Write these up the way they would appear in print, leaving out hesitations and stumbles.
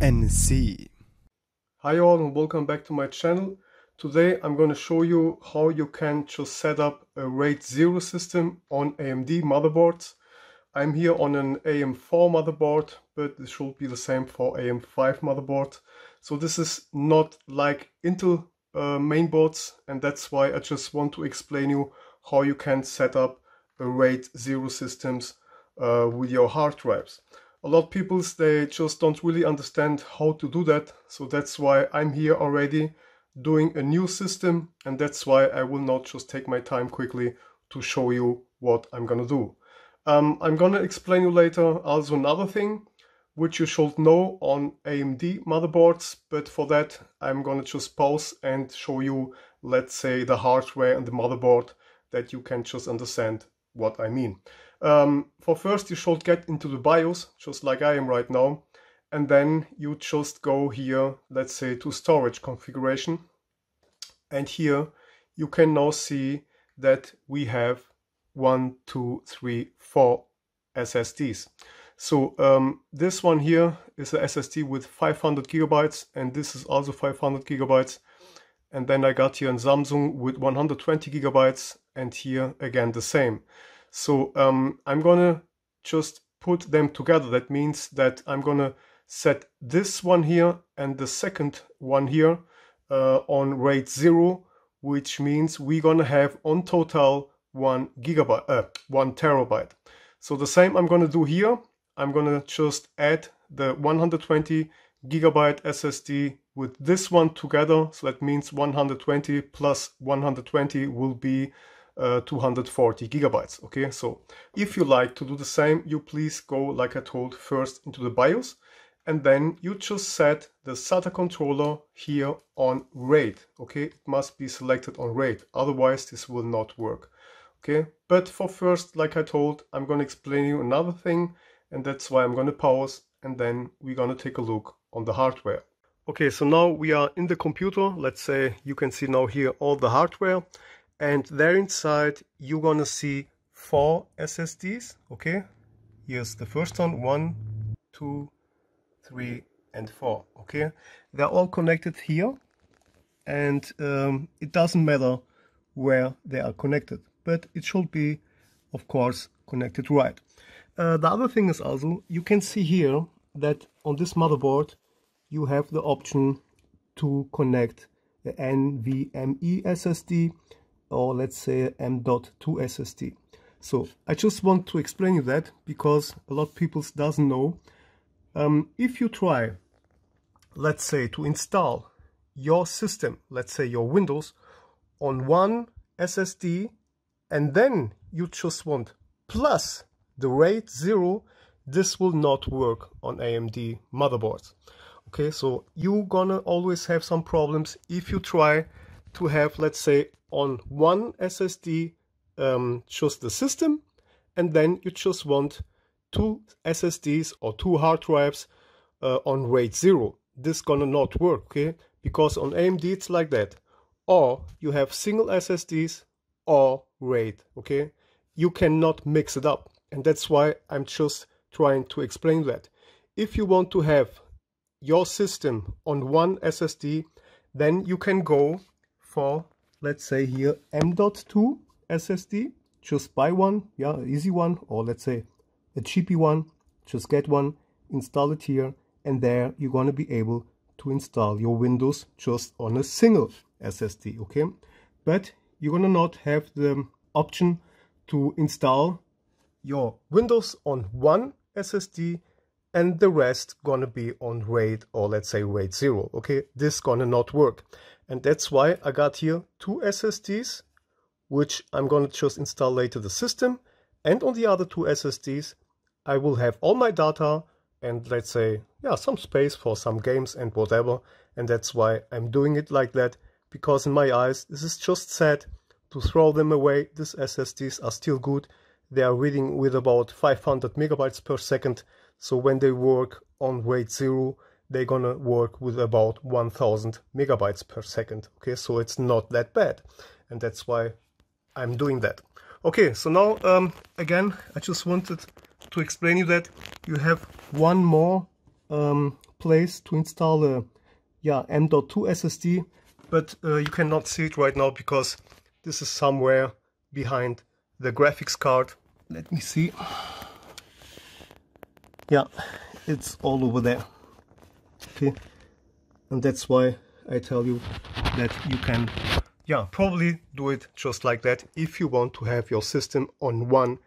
NSC. Hi all and welcome back to my channel. Today I'm going to show you how you can just set up a RAID 0 system on AMD motherboards. I'm here on an AM4 motherboard, but it should be the same for AM5 motherboard. So this is not like Intel mainboards, and that's why I just want to explain you how you can set up a RAID 0 systems with your hard drives. A lot of people, they just don't really understand how to do that, so that's why I'm here already doing a new system, and that's why I will not just take my time quickly to show you what I'm gonna do. I'm gonna explain you later also another thing which you should know on AMD motherboards, but for that I'm gonna just pause and show you, let's say, the hardware and the motherboard, that you can just understand what I mean. For first you should get into the BIOS, just like I am right now, and then you just go here, let's say, to storage configuration, and here you can now see that we have 1, 2, 3, 4 SSDs. So this one here is a SSD with 500 gigabytes, and this is also 500 gigabytes. And then I got here a Samsung with 120 gigabytes, and here again the same. So I'm gonna just put them together. That means that I'm gonna set this one here and the second one here on RAID 0, which means we're gonna have on total 1 terabyte. So the same I'm gonna do here. I'm gonna just add the 120 gigabyte SSD with this one together. So that means 120 plus 120 will be 240 gigabytes. Okay, so if you like to do the same, you please go, like I told, first into the BIOS, and then you just set the SATA controller here on RAID. Okay, it must be selected on RAID, otherwise this will not work. Okay, but for first, like I told, I'm going to explain you another thing, and that's why I'm going to pause, and then we're going to take a look on the hardware. Okay, so now we are in the computer. Let's say you can see now here all the hardware, and there inside you're gonna see 4 SSDs. Okay, here's the first one, 1, 2, 3, and 4. Okay, they're all connected here, and it doesn't matter where they are connected, but it should be, of course, connected right. The other thing is also, you can see here that on this motherboard you have the option to connect the NVMe SSD, or let's say M.2 SSD. So I just want to explain you that, because a lot of people doesn't know. If you try, let's say, to install your system, let's say your Windows, on one SSD, and then you just want plus the RAID 0, this will not work on AMD motherboards. Okay, so you're gonna always have some problems if you try to have, let's say, on one SSD just the system, and then you just want 2 SSDs or 2 hard drives on RAID 0. This gonna not work, okay? Because on AMD it's like that. Or you have single SSDs or RAID, okay? You cannot mix it up, and that's why I'm just trying to explain that. If you want to have your system on one SSD, then you can go for, let's say here, M.2 SSD. Just buy one, yeah, easy one, or let's say a cheapy one. Just get one, install it here, and there you're gonna be able to install your Windows just on a single SSD, okay? But you're gonna not have the option to install your Windows on one SSD and the rest gonna be on RAID, or let's say RAID 0, okay? This gonna not work. And that's why I got here 2 SSDs, which I'm gonna just install later the system, and on the other 2 SSDs I will have all my data and, let's say, yeah, some space for some games and whatever. And that's why I'm doing it like that, because in my eyes this is just sad to throw them away. These SSDs are still good. They are reading with about 500 megabytes per second, so when they work on RAID 0, they're gonna work with about 1000 megabytes per second. Okay, so it's not that bad, and that's why I'm doing that. Okay, so now again, I just wanted to explain you that you have one more place to install a M.2 SSD, but you cannot see it right now because this is somewhere behind the graphics card. Let me see. Yeah, it's all over there. Okay, and that's why I tell you that you can probably do it just like that if you want to have your system on one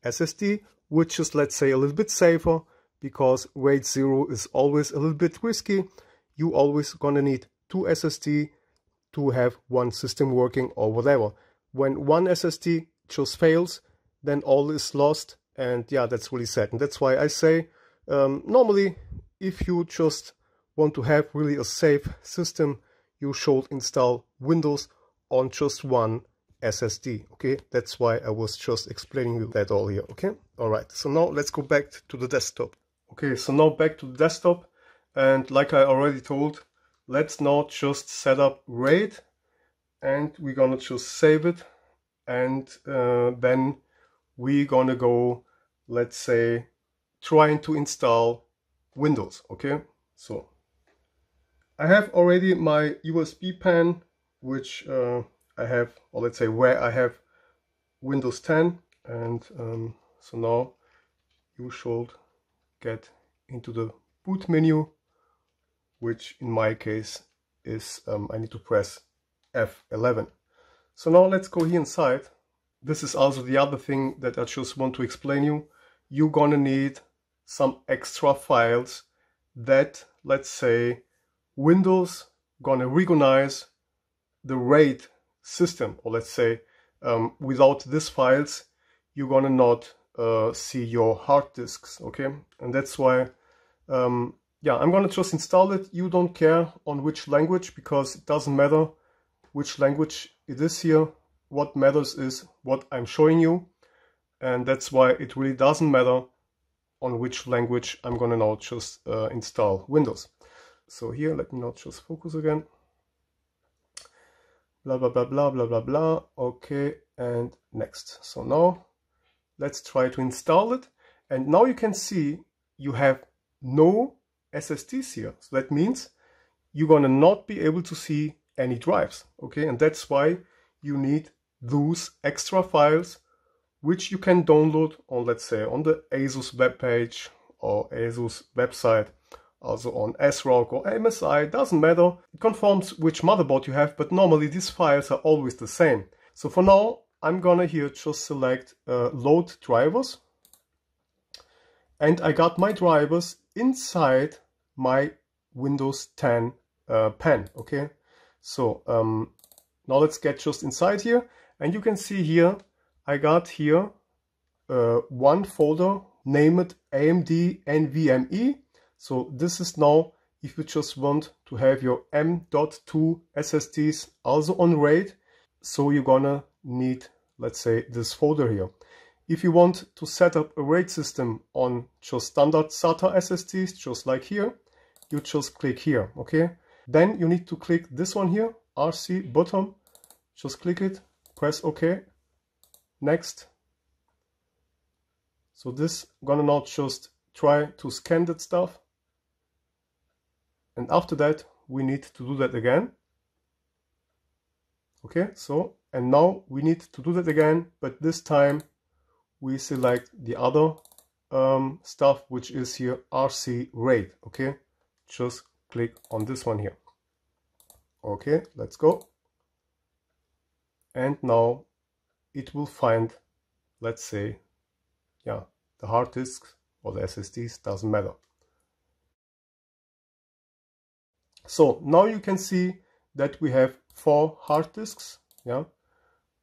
SSD, which is, let's say, a little bit safer, because RAID 0 is always a little bit risky. You always gonna need two SSD to have one system working or whatever. When one SSD just fails, then all is lost, and that's really sad. And that's why I say normally, if you just want to have really a safe system, you should install Windows on just one SSD. Okay, that's why I was just explaining you that all here. Okay, all right, so now let's go back to the desktop. Okay, so now back to the desktop, and like I already told, let's now just set up RAID, and we're gonna just save it, and then we're gonna go, let's say, trying to install Windows. Okay, so I have already my USB pen, which I have, or let's say where I have Windows 10, and so now you should get into the boot menu, which in my case is I need to press F11. So now let's go here inside. This is also the other thing that I just want to explain you. You're gonna need some extra files that, let's say, Windows gonna recognize the RAID system, or let's say without these files you're gonna not see your hard disks. Okay, and that's why I'm gonna just install it. You don't care on which language, because it doesn't matter which language it is here. What matters is what I'm showing you, and that's why it really doesn't matter on which language I'm gonna now just install Windows. So here, let me now just focus again. Blah blah blah blah blah blah blah. Okay, and next. So now let's try to install it, and now you can see you have no SSDs here. So that means you're gonna not be able to see any drives. Okay, and that's why you need those extra files, which you can download on, let's say, on the ASUS webpage or ASUS website, also on SROC or MSI, doesn't matter. It confirms which motherboard you have, but normally these files are always the same. So for now, I'm gonna here just select load drivers, and I got my drivers inside my Windows 10 pen. Okay, so now let's get just inside here, and you can see here I got here one folder named AMD NVMe. So this is now if you just want to have your M.2 SSDs also on RAID. So you're gonna need, let's say, this folder here. If you want to set up a RAID system on just standard SATA SSDs, just like here, you just click here. Okay, then you need to click this one here, RC bottom. Just click it, press OK, next. So this gonna now just try to scan that stuff, and after that we need to do that again. Okay, so and now we need to do that again, but this time we select the other stuff, which is here RC RAID. Okay, just click on this one here. Okay, let's go. And now it will find, let's say, the hard disks or the SSDs, doesn't matter. So now you can see that we have 4 hard disks,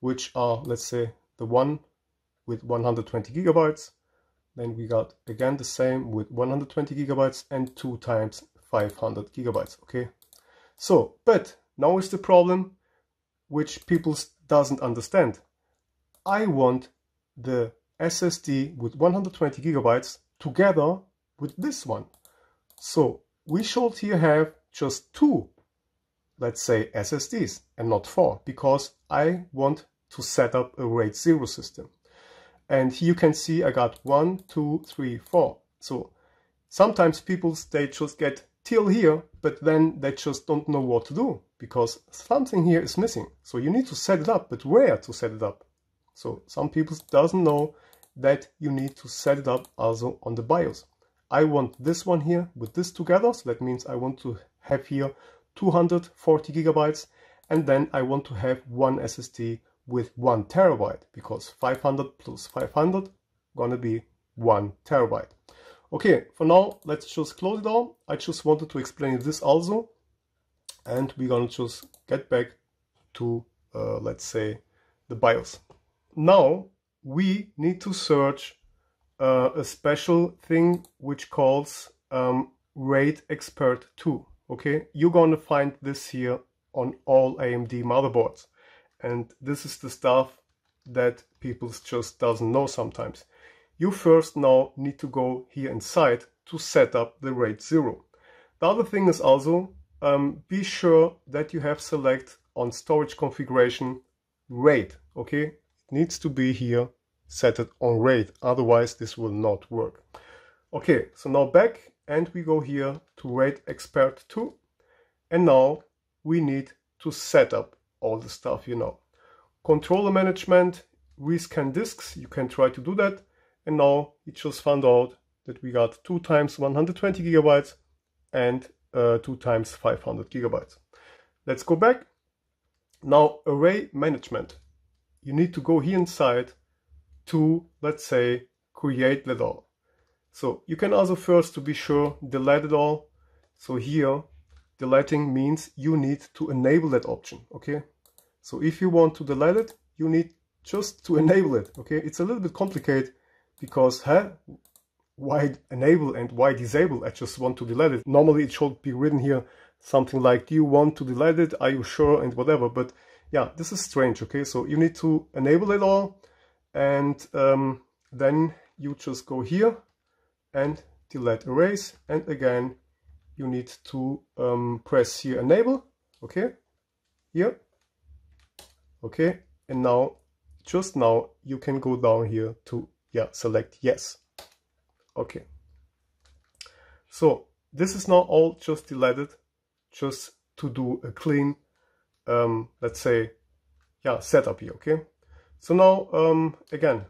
which are, let's say, the one with 120 gigabytes. Then we got again the same with 120 gigabytes and 2 times 500 gigabytes. Okay, so but now is the problem which people doesn't understand. I want the SSD with 120 gigabytes together with this one. So we should here have just 2, let's say, SSDs and not 4, because I want to set up a RAID 0 system. And here you can see I got 1, 2, 3, 4. So sometimes people, they just get till here, but then they just don't know what to do because something here is missing. So you need to set it up, but where to set it up? So some people doesn't know that you need to set it up also on the BIOS. I want this one here with this together, so that means I want to have here 240 gigabytes, and then I want to have one SSD with 1 terabyte, because 500 plus 500 gonna be 1 terabyte. Okay, for now, let's just close it all. I just wanted to explain this also, and we're gonna just get back to, let's say, the BIOS. Now, we need to search a special thing which calls RAID Expert 2. Okay, you're gonna find this here on all AMD motherboards, and this is the stuff that people just doesn't know sometimes. You first now need to go here inside to set up the RAID 0. The other thing is also be sure that you have select on storage configuration RAID. Okay, it needs to be here set it on RAID, otherwise this will not work. Okay, so now back, and we go here to RAID Expert 2, and now we need to set up all the stuff, you know. Controller management, rescan disks, you can try to do that, and now we just found out that we got 2 times 120 gigabytes and 2 times 500 gigabytes. Let's go back. Now, array management. You need to go here inside to, let's say, create that all. So you can also first, to be sure, delete it all. So here, deleting means you need to enable that option, okay? So if you want to delete it, you need just to enable it, okay? It's a little bit complicated because, why enable and why disable? I just want to delete it. Normally it should be written here something like, do you want to delete it? Are you sure? And whatever. But yeah, this is strange, okay? So you need to enable it all, and then you just go here and delete erase, and again you need to press here enable, okay, here, okay, and now just now you can go down here to select yes. Okay, so this is now all just deleted, just to do a clean let's say setup here. Okay, so now again,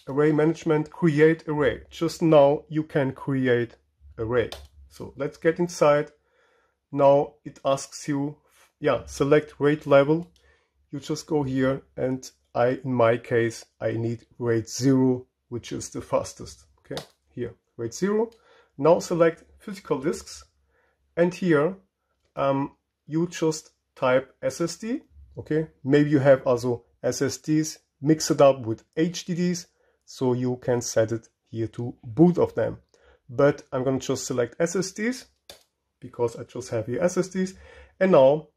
array management, create array. Just now you can create array. So let's get inside. Now it asks you select RAID level. You just go here, and in my case I need RAID 0, which is the fastest. Okay, here RAID 0. Now select physical disks, and here you just type SSD. Okay, maybe you have also SSDs, mix it up with HDDs, so you can set it here to both of them. But I'm going to just select SSDs because I just have here SSDs, and now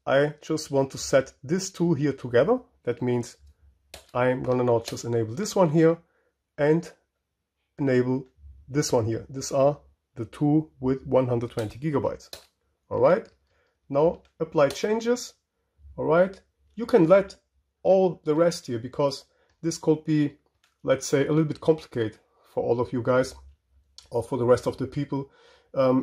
I just want to set this two here together. That means I'm gonna now just enable this one here and enable this one here. These are the two with 120 gigabytes. All right, now apply changes. All right, you can let all the rest here, because this could be, let's say, a little bit complicated for all of you guys or for the rest of the people.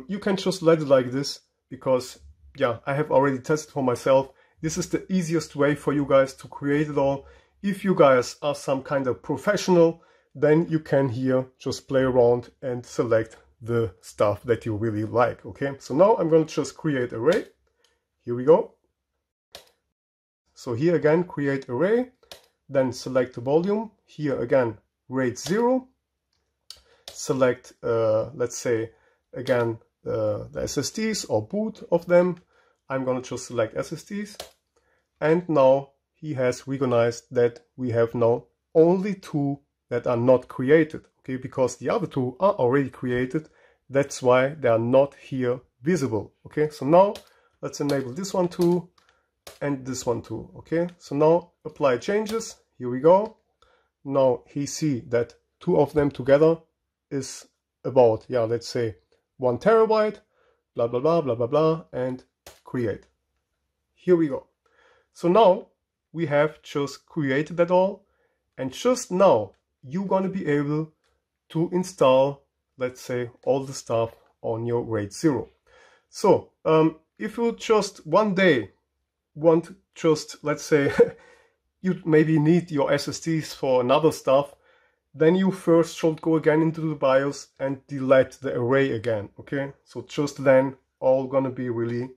You can just let it like this, because I have already tested for myself. This is the easiest way for you guys to create it all. If you guys are some kind of professional, then you can here just play around and select the stuff that you really like. Okay, so now I'm going to just create array. Here we go. So here again, create array, then select the volume. Here again, RAID 0. Select, let's say, again, the SSDs or boot of them. I'm going to just select SSDs. And now he has recognized that we have now only two that are not created. Okay, because the other two are already created. That's why they are not here visible. Okay, so now let's enable this one too and this one too. Okay, so now apply changes. Here we go. Now he see that two of them together is about, let's say 1 terabyte, blah, blah, blah, blah, blah, blah, and create. Here we go. So now we have just created that all, and just now you're going to be able to install, let's say, all the stuff on your RAID 0. So if you just one day want just, let's say, you maybe need your SSDs for another stuff, then you first should go again into the BIOS and delete the array again, okay? So just then all gonna be really,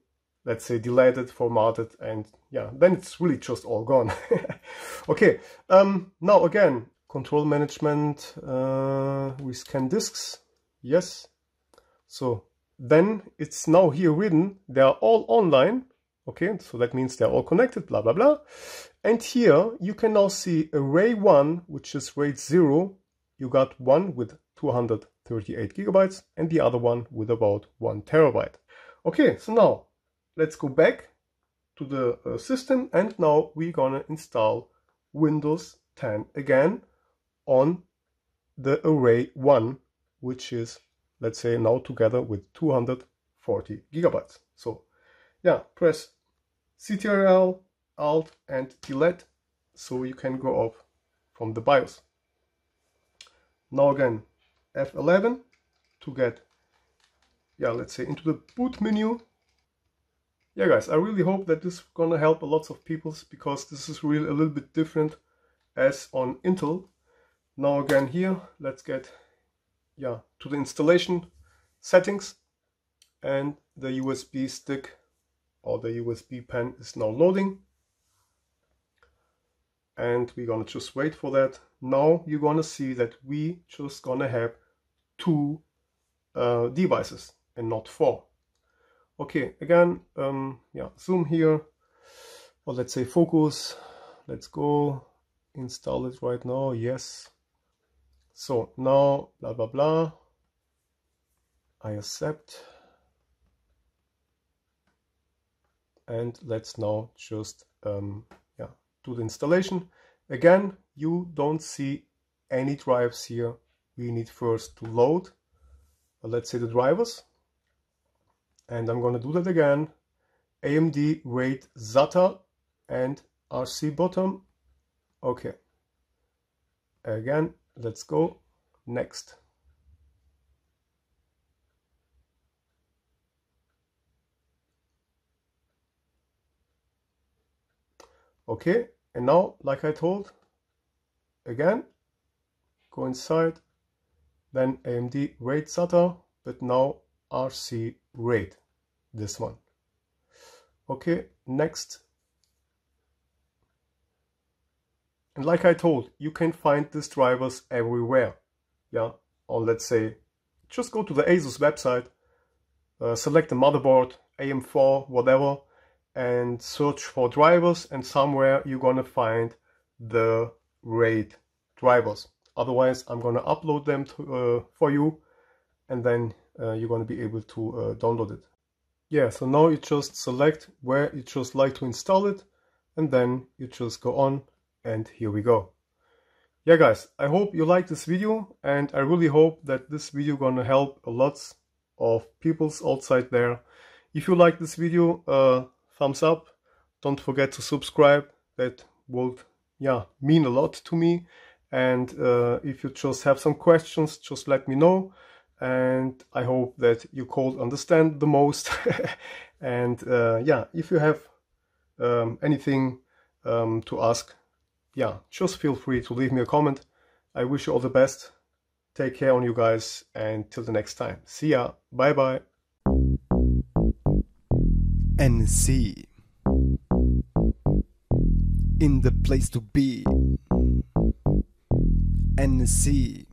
let's say, deleted, formatted, and yeah, then it's really just all gone. Okay, now again, control management, we scan disks, yes. So then it's now here written, they are all online, okay, so that means they're all connected, blah, blah, blah. And here you can now see array 1, which is RAID 0, you got one with 238 gigabytes and the other one with about 1 terabyte. Okay, so now let's go back to the system, and now we're gonna install Windows 10 again on the array 1, which is, let's say, now together with 240 gigabytes. So yeah, press Ctrl, Alt and delete so you can go off from the BIOS. Now again, F11 to get, yeah, let's say, into the boot menu. Yeah guys, I really hope that this is gonna help a lot of people, because this is really a little bit different as on Intel. Now again here, let's get, yeah, to the installation settings, and the USB stick or the USB pen is now loading. And we're gonna just wait for that. Now you're gonna see that we just gonna have 2 devices and not 4. Okay, again, yeah, zoom here, or let's say focus. Let's go install it right now. Yes. So now, blah blah blah, I accept, and let's now just yeah, do the installation. Again, you don't see any drives here. We need first to load, let's say, the drivers, and I'm going to do that again. AMD RAID SATA and RC bottom. Okay, again, let's go next. Okay, and now, like I told, again, go inside, then AMD RAID SATA, but now RC RAID, this one. Okay, next. And like I told, you can find these drivers everywhere. Yeah, on, let's say, just go to the ASUS website, select the motherboard, AM4, whatever, and search for drivers, and somewhere you're gonna find the RAID drivers. Otherwise, I'm gonna upload them to, for you, and then you're gonna be able to download it. Yeah, so now you just select where you just like to install it, and then you just go on, and here we go. Yeah guys, I hope you liked this video, and I really hope that this video gonna help a lot of peoples outside there. If you like this video, thumbs up. Don't forget to subscribe. That would, yeah, mean a lot to me. And if you just have some questions, just let me know. And I hope that you could understand the most. And yeah, if you have anything to ask, yeah, just feel free to leave me a comment. I wish you all the best. Take care on you guys, and till the next time. See ya. Bye bye. NSC, in the place to be. NSC.